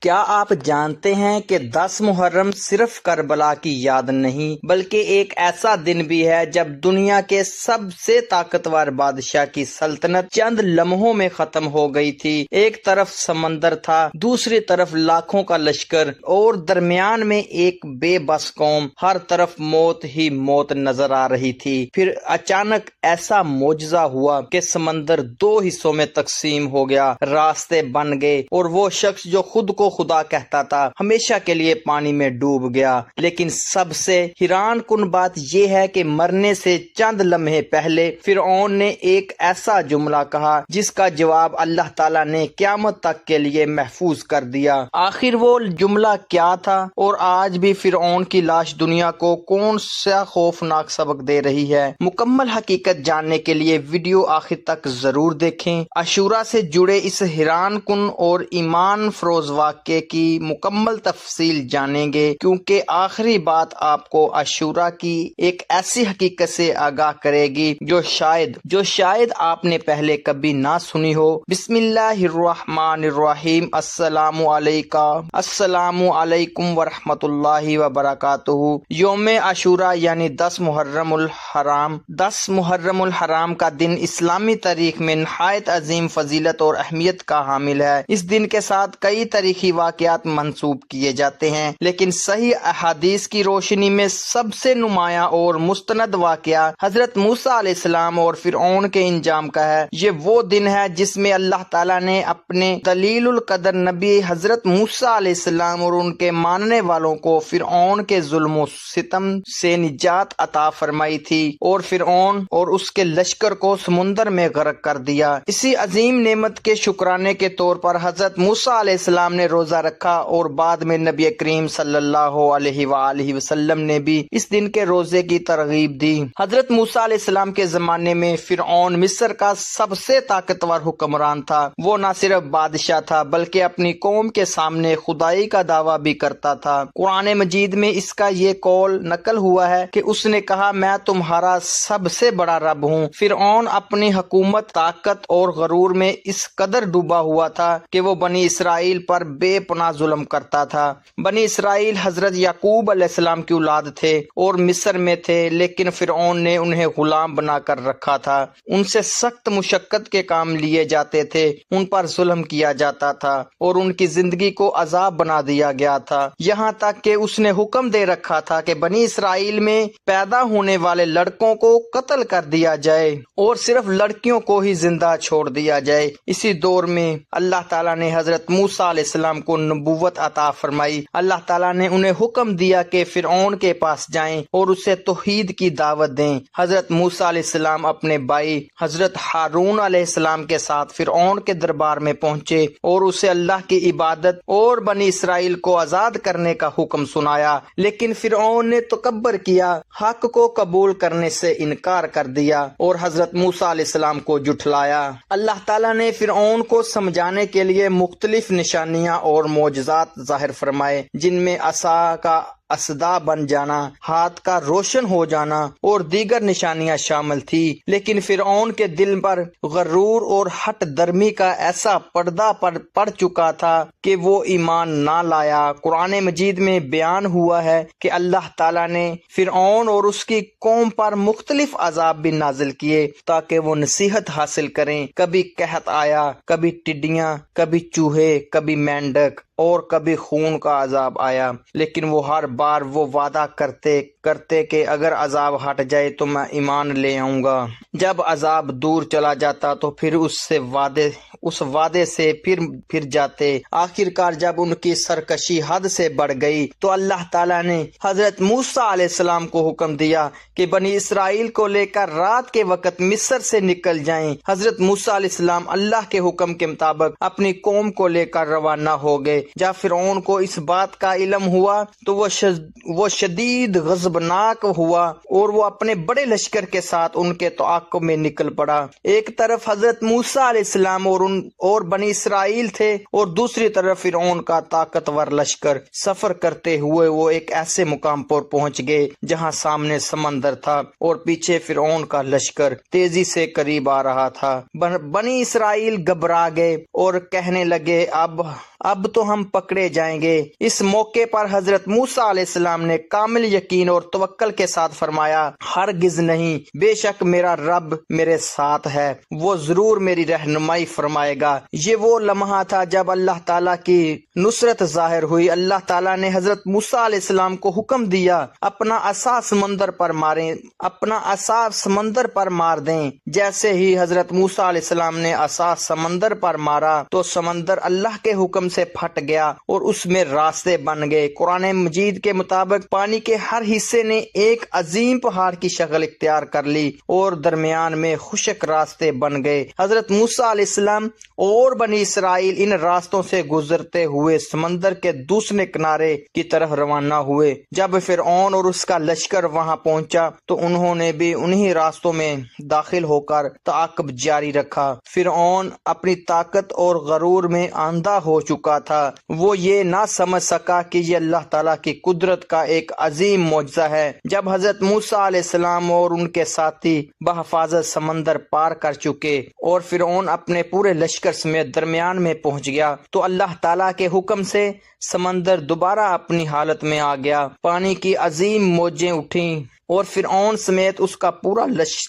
کیا آپ جانتے ہیں کہ 10 محرم صرف کربلا کی یاد نہیں بلکہ ایک ایسا دن بھی ہے جب دنیا کے سب سے طاقتور بادشاہ کی سلطنت چند لمحوں میں ختم ہو گئی تھی۔ ایک طرف سمندر تھا، دوسری طرف لاکھوں کا لشکر اور درمیان میں ایک بے بس قوم۔ ہر طرف موت ہی موت نظر آ رہی تھی۔ پھر اچانک ایسا معجزہ ہوا کہ سمندر 2 حصوں میں تقسیم ہو گیا، راستے بن گئے اور وہ شخص جو خود کو خدا کہتا تھا ہمیشہ کے لیے پانی میں ڈوب گیا۔ لیکن سب سے حیران کن بات یہ ہے کہ مرنے سے چند لمحے پہلے فرعون نے ایک ایسا جملہ کہا جس کا جواب اللہ تعالیٰ نے قیامت تک کے لیے محفوظ کر دیا۔ آخر وہ جملہ کیا تھا اور آج بھی فرعون کی لاش دنیا کو کون سا خوفناک سبق دے رہی ہے؟ مکمل حقیقت جاننے کے لیے ویڈیو آخر تک ضرور دیکھیں۔ عاشورہ سے جڑے اس حیران کن اور ایمان فروز واقعے کی مکمل تفصیل جانیں گے، کیونکہ آخری بات آپ کو عاشورہ کی ایک ایسی حقیقت سے آگاہ کرے گی جو شاید آپ نے پہلے کبھی نہ سنی ہو۔ بسم اللہ الرحمن الرحیم۔ السلام علیکم ورحمۃ اللہ وبرکاتہ۔ یوم عاشورہ یعنی 10 محرم الحرام۔ 10 محرم الحرام کا دن اسلامی تاریخ میں نہایت عظیم فضیلت اور اہمیت کا حامل ہے۔ اس دن کے ساتھ کئی تاریخی واقعات منسوب کیے جاتے ہیں، لیکن صحیح احادیث کی روشنی میں سب سے نمایاں اور مستند واقعہ حضرت موسیٰ علیہ السلام اور فرعون کے انجام کا ہے۔ یہ وہ دن ہے جس میں اللہ تعالیٰ نے اپنے دلیل القدر نبی حضرت موسیٰ علیہ السلام اور ان کے ماننے والوں کو فرعون کے ظلم و ستم سے نجات عطا فرمائی تھی اور فرعون اور اس کے لشکر کو سمندر میں غرق کر دیا۔ اسی عظیم نعمت کے شکرانے کے طور پر حضرت موسیٰ علیہ السلام نے روزہ رکھا اور بعد میں نبی کریم صلی اللہ علیہ وآلہ وسلم نے بھی اس دن کے روزے کی ترغیب دی۔ حضرت موسیٰ علیہ السلام کے زمانے میں فرعون مصر کا سب سے طاقتور حکمران تھا۔ وہ نہ صرف بادشاہ تھا بلکہ اپنی قوم کے سامنے خدائی کا دعویٰ بھی کرتا تھا۔ قرآن مجید میں اس کا یہ قول نقل ہوا ہے کہ اس نے کہا، میں تمہارا سب سے بڑا رب ہوں۔ فرعون اپنی حکومت، طاقت اور غرور میں اس قدر ڈوبا ہوا تھا کہ وہ بنی اسرائیل پر بے پناہ ظلم کرتا تھا۔ بنی اسرائیل حضرت یعقوب علیہ السلام کی اولاد تھے اور مصر میں تھے، لیکن فرعون نے انہیں غلام بنا کر رکھا تھا۔ ان سے سخت مشقت کے کام لیے جاتے تھے، ان پر ظلم کیا جاتا تھا اور ان کی زندگی کو عذاب بنا دیا گیا تھا، یہاں تک کہ اس نے حکم دے رکھا تھا کہ بنی اسرائیل میں پیدا ہونے والے لڑکوں کو قتل کر دیا جائے اور صرف لڑکیوں کو ہی زندہ چھوڑ دیا جائے۔ اسی دور میں اللہ تعالیٰ نے حضرت موسیٰ علیہ السلام کو نبوت عطا فرمائی۔ اللہ تعالیٰ نے انہیں حکم دیا کہ فرعون کے پاس جائیں اور اسے توحید کی دعوت دیں۔ حضرت موسیٰ علیہ السلام اپنے بھائی حضرت ہارون علیہ السلام کے ساتھ فرعون کے دربار میں پہنچے اور اسے اللہ کی عبادت اور بنی اسرائیل کو آزاد کرنے کا حکم سنایا، لیکن فرعون نے تکبر کیا، حق کو قبول کرنے سے انکار کر دیا اور حضرت موسیٰ علیہ السلام کو جھٹلایا۔ اللہ تعالیٰ نے فرعون کو سمجھانے کے لیے مختلف نشانیاں اور معجزات ظاہر فرمائے، جن میں عصا کا اسدا بن جانا، ہاتھ کا روشن ہو جانا اور دیگر نشانیاں شامل تھی، لیکن فرعون کے دل پر غرور اور ہٹ درمی کا ایسا پردہ پڑ چکا تھا کہ وہ ایمان نہ لایا۔ قرآن مجید میں بیان ہوا ہے کہ اللہ تعالیٰ نے فرعون اور اس کی قوم پر مختلف عذاب بھی نازل کیے تاکہ وہ نصیحت حاصل کریں۔ کبھی قحط آیا، کبھی ٹڈیاں، کبھی چوہے، کبھی مینڈک اور کبھی خون کا عذاب آیا، لیکن وہ ہر بار وہ وعدہ کرتے کہ اگر عذاب ہٹ جائے تو میں ایمان لے آؤں گا۔ جب عذاب دور چلا جاتا تو پھر اس وعدے سے پھر جاتے۔ آخر کار جب ان کی سرکشی حد سے بڑھ گئی تو اللہ تعالیٰ نے حضرت موسیٰ علیہ السلام کو حکم دیا کہ بنی اسرائیل کو لے کر رات کے وقت مصر سے نکل جائیں۔ حضرت موسیٰ علیہ السلام اللہ کے حکم کے مطابق اپنی قوم کو لے کر روانہ ہو گئے۔ جب فرعون کو اس بات کا علم ہوا تو وہ شدید غضبناک ہوا اور وہ اپنے بڑے لشکر کے ساتھ ان کے تعاقب میں نکل پڑا۔ ایک طرف حضرت موسیٰ علیہ السلام اور بنی اسرائیل تھے اور دوسری طرف فرعون کا طاقتور لشکر۔ سفر کرتے ہوئے وہ ایک ایسے مقام پر پہنچ گئے جہاں سامنے سمندر تھا اور پیچھے فرعون کا لشکر تیزی سے قریب آ رہا تھا۔ بنی اسرائیل گھبرا گئے اور کہنے لگے، اب اب تو ہم پکڑے جائیں گے۔ اس موقع پر حضرت موسیٰ علیہ السلام نے کامل یقین اور توکل کے ساتھ فرمایا، ہرگز نہیں، بے شک میرا رب میرے ساتھ ہے، وہ ضرور میری رہنمائی فرمائے گا۔ یہ وہ لمحہ تھا جب اللہ تعالیٰ کی نصرت ظاہر ہوئی۔ اللہ تعالیٰ نے حضرت موسیٰ علیہ السلام کو حکم دیا، اپنا عصا سمندر پر ماریں، اپنا عصا سمندر پر مار دیں۔ جیسے ہی حضرت موسیٰ علیہ السلام نے عصا سمندر پر مارا تو سمندر اللہ کے حکم سے پھٹ گیا اور اس میں راستے بن گئے۔ قرآن مجید کے مطابق پانی کے ہر حصے نے ایک عظیم پہاڑ کی شکل اختیار کر لی اور درمیان میں خشک راستے بن گئے۔ حضرت موسیٰ علیہ السلام اور بنی اسرائیل ان راستوں سے گزرتے ہوئے سمندر کے دوسرے کنارے کی طرف روانہ ہوئے۔ جب فرعون اور اس کا لشکر وہاں پہنچا تو انہوں نے بھی انہی راستوں میں داخل ہو کر تعاقب جاری رکھا۔ فرعون اپنی طاقت اور غرور میں اندھا ہو چکا تھا، وہ یہ نہ سمجھ سکا کہ یہ اللہ تعالیٰ کی قدرت کا ایک عظیم معجزہ ہے۔ جب حضرت موسیٰ علیہ السلام اور ان کے ساتھی بحفاظت سمندر پار کر چکے اور فرعون اپنے پورے لشکر سمیت درمیان میں پہنچ گیا تو اللہ تعالیٰ کے حکم سے سمندر دوبارہ اپنی حالت میں آ گیا۔ پانی کی عظیم موجیں اٹھیں اور فرعون سمیت اس کا پورا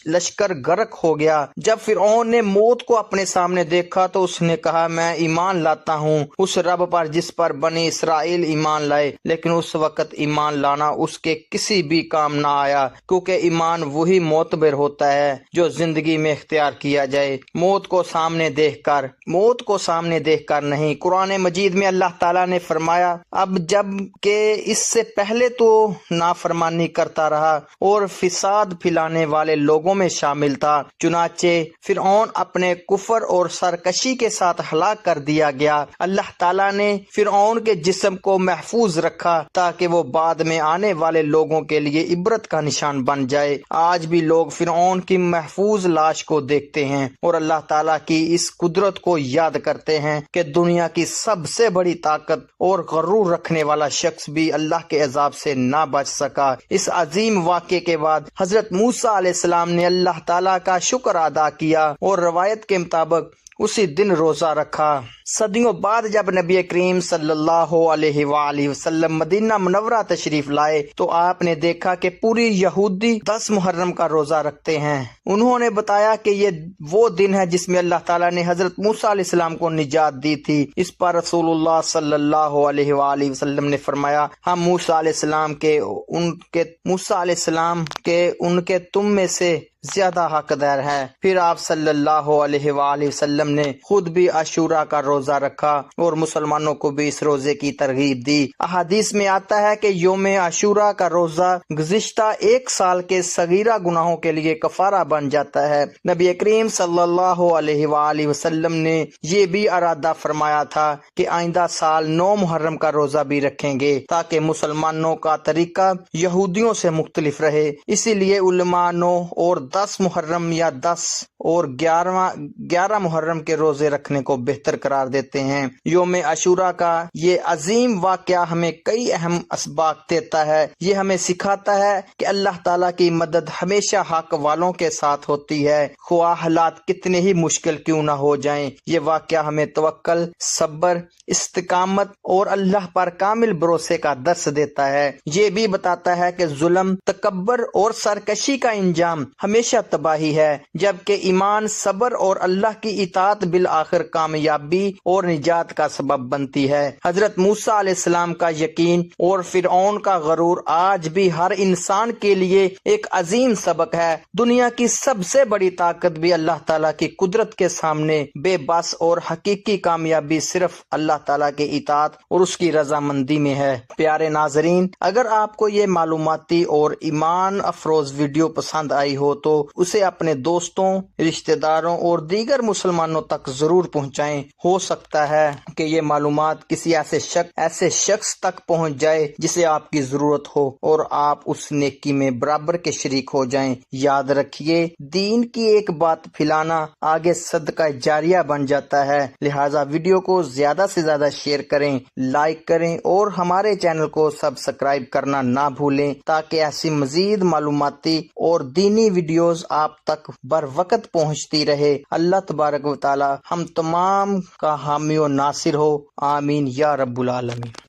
لشکر غرق ہو گیا۔ جب فرعون نے موت کو اپنے سامنے دیکھا تو اس نے کہا، میں ایمان لاتا ہوں اس رب پر جس پر بنی اسرائیل ایمان لائے، لیکن اس وقت ایمان لانا اس کے کسی بھی کام نہ آیا، کیونکہ ایمان وہی معتبر ہوتا ہے جو زندگی میں اختیار کیا جائے، موت کو سامنے دیکھ کر نہیں۔ قرآن مجید میں اللہ تعالیٰ نے فرمایا، اب جب کہ اس سے پہلے تو نافرمانی کرتا رہا اور فساد پھیلانے والے لوگوں میں شامل تھا، چنانچہ فرعون اپنے کفر اور سرکشی کے ساتھ ہلاک کر دیا گیا۔ اللہ تعالیٰ نے فرعون کے جسم کو محفوظ رکھا تاکہ وہ بعد میں آنے والے لوگوں کے لیے عبرت کا نشان بن جائے۔ آج بھی لوگ فرعون کی محفوظ لاش کو دیکھتے ہیں اور اللہ تعالیٰ کی اس قدرت کو یاد کرتے ہیں کہ دنیا کی سب سے بڑی طاقت اور غرور رکھنے والا شخص بھی اللہ کے عذاب سے نہ بچ سکا۔ اس عظیم واقعے کے بعد حضرت موسیٰ علیہ السلام نے اللہ تعالیٰ کا شکر ادا کیا اور روایت کے مطابق اسی دن روزہ رکھا۔ صدیوں بعد جب نبی کریم صلی اللہ علیہ وآلہ وسلم مدینہ منورہ تشریف لائے تو آپ نے دیکھا کہ پوری یہودی 10 محرم کا روزہ رکھتے ہیں۔ انہوں نے بتایا کہ یہ وہ دن ہے جس میں اللہ تعالیٰ نے حضرت موسیٰ علیہ السلام کو نجات دی تھی۔ اس پر رسول اللہ صلی اللہ علیہ وآلہ وسلم نے فرمایا، ہم موسیٰ علیہ السلام کے ان کے تم میں سے زیادہ حقدار ہے۔ پھر آپ صلی اللہ علیہ وآلہ وسلم نے خود بھی عاشورہ کا روزہ رکھا اور مسلمانوں کو بھی اس روزے کی ترغیب دی۔ احادیث میں آتا ہے کہ یوم عاشورہ کا روزہ گزشتہ 1 سال کے صغیرہ گناہوں کے لیے کفارہ بن جاتا ہے۔ نبی کریم صلی اللہ علیہ وآلہ وسلم نے یہ بھی ارادہ فرمایا تھا کہ آئندہ سال 9 محرم کا روزہ بھی رکھیں گے تاکہ مسلمانوں کا طریقہ یہودیوں سے مختلف رہے۔ اسی لیے علماء 9 اور 10 محرم یا 10 اور 11 محرم کے روزے رکھنے کو بہتر قرار دیتے ہیں۔ یوم عاشورہ کا یہ عظیم واقعہ ہمیں کئی اہم اسباق دیتا ہے۔ یہ ہمیں سکھاتا ہے کہ اللہ تعالیٰ کی مدد ہمیشہ حق والوں کے ساتھ ہوتی ہے، خواہ حالات کتنے ہی مشکل کیوں نہ ہو جائیں۔ یہ واقعہ ہمیں توکل، صبر، استقامت اور اللہ پر کامل بھروسے کا درس دیتا ہے۔ یہ بھی بتاتا ہے کہ ظلم، تکبر اور سرکشی کا انجام ہمیشہ تباہی ہے، جبکہ ایمان، صبر اور اللہ کی اطاعت بالآخر کامیابی اور نجات کا سبب بنتی ہے۔ حضرت موسیٰ علیہ السلام کا یقین اور فرعون کا غرور آج بھی ہر انسان کے لیے ایک عظیم سبق ہے۔ دنیا کی سب سے بڑی طاقت بھی اللہ تعالیٰ کی قدرت کے سامنے بے بس اور حقیقی کامیابی صرف اللہ تعالیٰ کی اطاعت اور اس کی رضامندی میں ہے۔ پیارے ناظرین، اگر آپ کو یہ معلوماتی اور ایمان افروز ویڈیو پسند آئی ہو تو اسے اپنے دوستوں، رشتہ داروں اور دیگر مسلمانوں تک ضرور پہنچائیں۔ ہو سکتا ہے کہ یہ معلومات کسی ایسے شخص تک پہنچ جائے جسے آپ کی ضرورت ہو اور آپ اس نیکی میں برابر کے شریک ہو جائیں۔ یاد رکھیے، کہ دین کی ایک بات پھیلانا آگے صدقہ جاریہ بن جاتا ہے، لہٰذا ویڈیو کو زیادہ سے زیادہ شیئر کریں، لائک کریں اور ہمارے چینل کو سبسکرائب کرنا نہ بھولیں تاکہ ایسی مزید معلوماتی اور دینی ویڈیوز آپ تک بر وقت پہنچتی رہے۔ اللہ تبارک و تعالی ہم تمام کا حامی و ناصر ہو، آمین یا رب العالمین۔